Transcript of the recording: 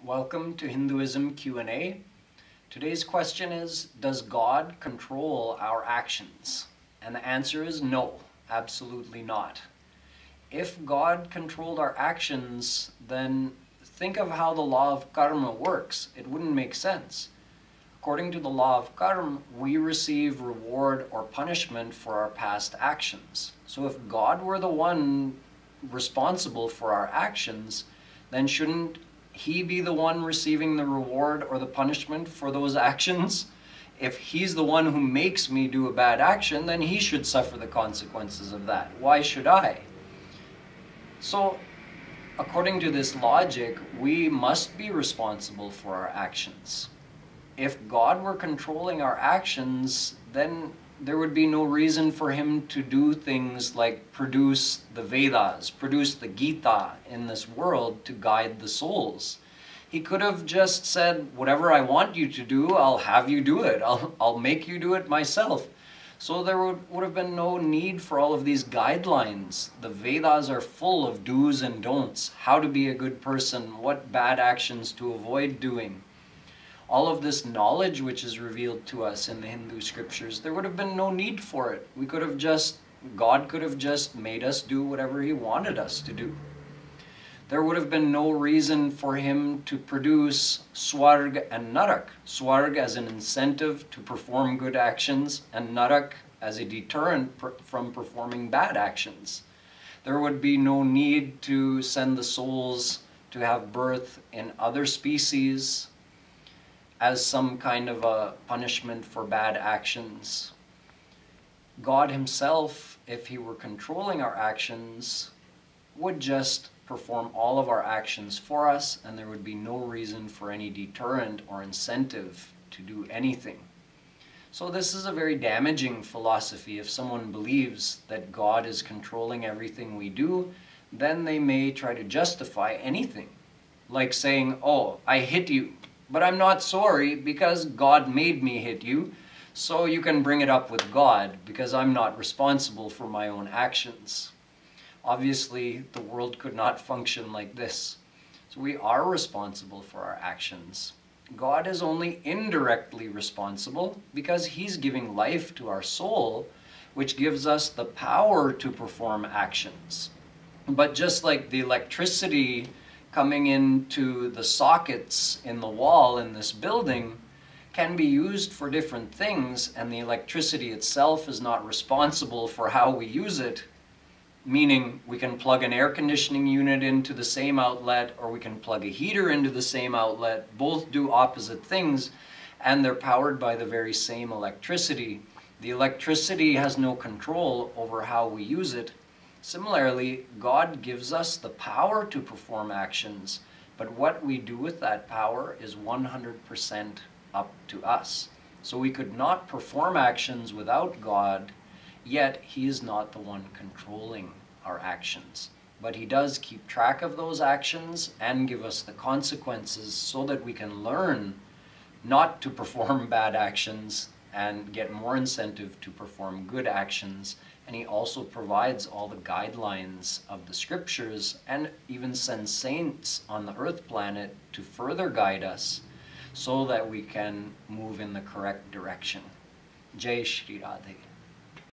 Welcome to Hinduism Q&A. Today's question is, does God control our actions? And the answer is no, absolutely not. If God controlled our actions, then think of how the law of karma works. It wouldn't make sense. According to the law of karma, we receive reward or punishment for our past actions. So if God were the one responsible for our actions, then shouldn't He be the one receiving the reward or the punishment for those actions? If He's the one who makes me do a bad action, then He should suffer the consequences of that. Why should I? So, according to this logic, we must be responsible for our actions. If God were controlling our actions, then there would be no reason for Him to do things like produce the Vedas, produce the Gita in this world to guide the souls. He could have just said, whatever I want you to do, I'll have you do it. I'll make you do it myself. So there would have been no need for all of these guidelines. The Vedas are full of do's and don'ts, how to be a good person, what bad actions to avoid doing. All of this knowledge which is revealed to us in the Hindu scriptures, there would have been no need for it. God could have just made us do whatever He wanted us to do. There would have been no reason for Him to produce Swarg and Narak. Swarg as an incentive to perform good actions, and Narak as a deterrent from performing bad actions. There would be no need to send the souls to have birth in other species as some kind of a punishment for bad actions. God Himself, if He were controlling our actions, would just perform all of our actions for us, and there would be no reason for any deterrent or incentive to do anything. So this is a very damaging philosophy. If someone believes that God is controlling everything we do, then they may try to justify anything. Like saying, oh, I hit you, but I'm not sorry because God made me hit you, so you can bring it up with God because I'm not responsible for my own actions. Obviously, the world could not function like this. So we are responsible for our actions. God is only indirectly responsible because He's giving life to our soul, which gives us the power to perform actions. But just like the electricity coming into the sockets in the wall in this building can be used for different things, and the electricity itself is not responsible for how we use it, meaning we can plug an air conditioning unit into the same outlet, or we can plug a heater into the same outlet. Both do opposite things, and they're powered by the very same electricity. The electricity has no control over how we use it. Similarly, God gives us the power to perform actions, but what we do with that power is 100% up to us. So we could not perform actions without God, yet He is not the one controlling our actions. But He does keep track of those actions and give us the consequences so that we can learn not to perform bad actions and get more incentive to perform good actions. And He also provides all the guidelines of the scriptures and even sends saints on the earth planet to further guide us so that we can move in the correct direction. Jai Shri Radhe.